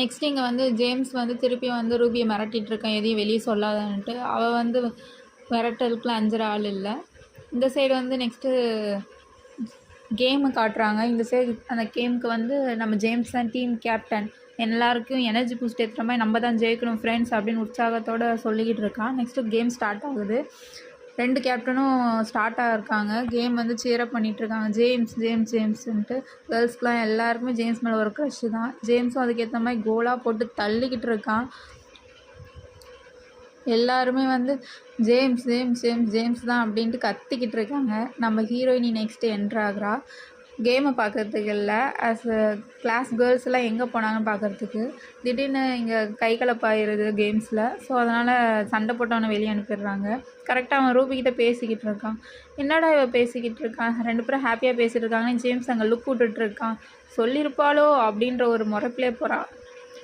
Next இங்கே வந்து James வந்து திருப்பி வந்து ரூபியை மிரட்டிட்டு இருக்கான், எதையும் வெளியே சொல்லாதான்ட்டு. அவள் வந்து மிரட்டலுக்குலாம் அஞ்சுற ஆள் இல்லை. இந்த சைடு வந்து நெக்ஸ்ட்டு கேமு காட்டுறாங்க. இந்த சைடு அந்த கேமுக்கு வந்து நம்ம ஜேம்ஸ் தான் டீம் கேப்டன், எல்லாருக்கும் எனர்ஜி பூஸ்ட் ஏற்றுற மாதிரி நம்ம தான் ஜெயிக்கணும் ஃப்ரெண்ட்ஸ் அப்படின்னு உற்சாகத்தோடு சொல்லிக்கிட்டு இருக்கான். நெக்ஸ்ட்டு கேம் ஸ்டார்ட் ஆகுது. 2 கேப்டனும் ஸ்டார்ட்டாக இருக்காங்க. கேம் வந்து சேரப் பண்ணிகிட்ருக்காங்க, ஜேம்ஸ் ஜேம்ஸ் ஜேம்ஸ்ன்ட்டு. கேர்ள்ஸ்க்கெலாம் எல்லாருக்குமே ஜேம்ஸ் மேலே ஒரு க்ரஷ்ஷு தான். ஜேம்ஸும் அதுக்கேற்ற மாதிரி கோலாக போட்டு தள்ளிக்கிட்டு இருக்கான். எல்லாருமே வந்து ஜேம்ஸ் ஜேம்ஸ் ஜேம்ஸ் ஜேம்ஸ் தான் அப்படின்ட்டு கத்திக்கிட்டு இருக்காங்க. நம்ம ஹீரோயினி நெக்ஸ்ட்டு என்ட்ராகிறா. கேமை பார்க்குறதுக்கு இல்லை, ஆஸ் அ கிளாஸ் கேர்ள்ஸ் எல்லாம் எங்கே போனாங்கன்னு பார்க்குறதுக்கு. திடீர்னு இங்கே கை கலப்பாயிருது கேம்ஸில். ஸோ அதனால் சண்டை போட்டவனை வெளியே அனுப்பிடுறாங்க. கரெக்டாக அவன் ரூபிக்கிட்ட பேசிக்கிட்டு இருக்கான். என்னடா இவ பேசிக்கிட்டு இருக்கான், 2 பேரும் ஹாப்பியாக பேசிகிட்டு இருக்காங்கன்னு ஜேம்ஸ் அங்கே லுக் விட்டுட்ருக்கான். சொல்லியிருப்பாளோ அப்படின்ற ஒரு முறைப்பிலே போகிறான்.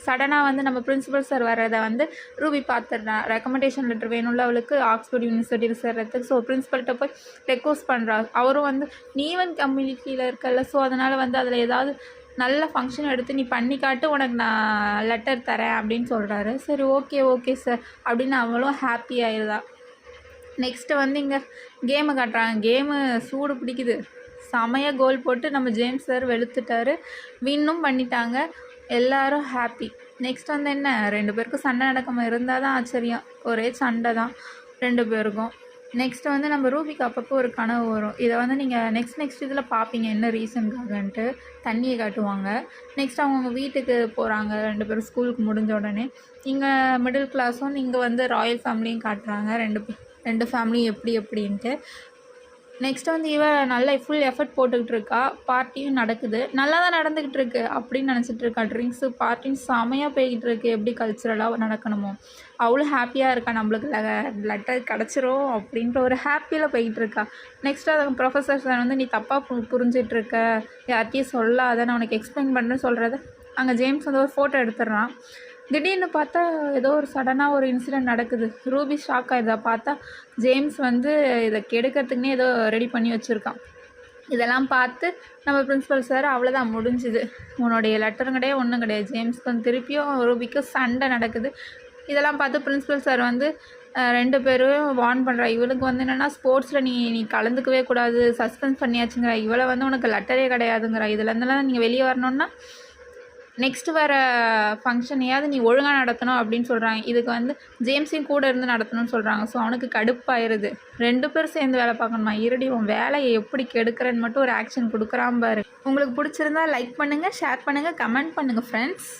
சடனாக வந்து நம்ம பிரின்சிபல் சார் வர்றதை வந்து ரூபி பார்த்துட்றான். ரெக்கமெண்டேஷன் லெட்டர் வேணும்ல அவளுக்கு ஆக்ஸ்ஃபோர்ட் யூனிவர்சிட்டியில் சேர்றதுக்கு. ஸோ பிரின்சிபல்கிட்ட போய் ரெக்வஸ்ட் பண்ணுறா. அவரும் வந்து நீவன் கம்யூனிட்டியில் இருக்கல, ஸோ அதனால் வந்து அதில் ஏதாவது நல்ல ஃபங்க்ஷன் எடுத்து நீ பண்ணி காட்டு, உனக்கு நான் லெட்டர் தரேன் அப்படின்னு சொல்கிறாரு. சரி ஓகே ஓகே சார் அப்படின்னு அவளும் ஹாப்பி ஆயிடுதா. நெக்ஸ்ட்டு வந்து இங்கே கேமை காட்டுறாங்க. கேமு சூடு பிடிக்குது. செமையாக கோல் போட்டு நம்ம ஜேம்ஸ் சார் வெளுத்துட்டாரு. வின்னும் பண்ணிட்டாங்க. எல்லாரும் ஹாப்பி. நெக்ஸ்ட் வந்து என்ன, 2 பேருக்கும் சண்டை நடக்காமல் இருந்தால் தான் ஆச்சரியம். ஒரே சண்டை தான் 2 பேருக்கும். நெக்ஸ்ட்டு வந்து நம்ம ரூபிக்கு அப்பப்போ ஒரு கனவு வரும். இதை வந்து நீங்கள் நெக்ஸ்ட் இதில் பார்ப்பீங்க என்ன ரீசனுக்காகன்ட்டு. தண்ணியை காட்டுவாங்க. நெக்ஸ்ட் அவங்க வீட்டுக்கு போகிறாங்க 2 பேரும் ஸ்கூலுக்கு முடிஞ்ச உடனே. இங்கே மிடில் கிளாஸும் இங்கே வந்து ராயல் ஃபேமிலியும் காட்டுறாங்க. 2 ஃபேமிலியும் எப்படி எப்படின்ட்டு. நெக்ஸ்ட் வந்து இவ நல்லா ஃபுல் எஃபர்ட் போட்டுக்கிட்டு இருக்கா. பார்ட்டியும் நடக்குது, நல்லா தான் நடந்துக்கிட்டு இருக்கு அப்படின்னு நினச்சிட்டு இருக்கா. ட்ரிங்க்ஸு பார்ட்டின்னு செமையாக போய்கிட்டு இருக்கு, எப்படி கல்ச்சுரலாக நடக்கணுமோ. அவளும் ஹாப்பியாக இருக்கா, நம்மளுக்கு லெட்டர் கிடச்சிரும் அப்படின்ற ஒரு ஹாப்பியில் போய்கிட்டு இருக்கா. நெக்ஸ்ட் அது ப்ரொஃபஸர் சார் வந்து நீ தப்பாக புரிஞ்சிட்ருக்க, யார்கிட்டையும் சொல்லாத, நான் உனக்கு எக்ஸ்பிளைன் பண்ணுறேன்னு சொல்கிறத அங்கே ஜேம்ஸ் வந்து ஒரு ஃபோட்டோ எடுத்துடுறான். திடீர்னு பார்த்தா ஏதோ ஒரு சடனாக ஒரு இன்சிடெண்ட் நடக்குது. ரூபி ஷாக் ஆகிடுதா. பார்த்தா ஜேம்ஸ் வந்து இதை கெடுக்கிறதுக்குன்னே ஏதோ ரெடி பண்ணி வச்சுருக்கான். இதெல்லாம் பார்த்து நம்ம பிரின்ஸிபல் சார் அவ்வளோதான் முடிஞ்சுது, உன்னுடைய லெட்டரும் கிடையாது ஒன்றும் கிடையாது. ஜேம்ஸ்க்கு வந்து திருப்பியும் ரூபிக்கும் சண்டை நடக்குது. இதெல்லாம் பார்த்து பிரின்ஸிபல் சார் வந்து 2 பேரும் வார்ன் பண்ணுறா. இவளுக்கு வந்து என்னென்னா ஸ்போர்ட்ஸில் நீ கலந்துக்கவே கூடாது, சஸ்பென்ஸ் பண்ணியாச்சுங்கிறா. இவளை வந்து உனக்கு லெட்டரே கிடையாதுங்கிறா. இதுலேருந்துலாம் நீங்கள் வெளியே வரணுன்னா நெக்ஸ்ட்டு வர ஃபங்க்ஷனையாவது நீ ஒழுங்காக நடத்தணும் அப்படின்னு சொல்கிறாங்க. இதுக்கு வந்து ஜேம்ஸையும் கூட இருந்து நடத்தணும்னு சொல்கிறாங்க. ஸோ அவனுக்கு கடுப்பாயிருது. 2 பேரும் சேர்ந்து வேலை பார்க்கணுமா, இருடி உன் வேலையை எப்படி கெடுக்கிறேன்னு மட்டும் ஒரு ஆக்ஷன் கொடுக்குறான் பாரு. உங்களுக்கு பிடிச்சிருந்தா லைக் பண்ணுங்கள், ஷேர் பண்ணுங்கள், கமெண்ட் பண்ணுங்கள் ஃப்ரெண்ட்ஸ்.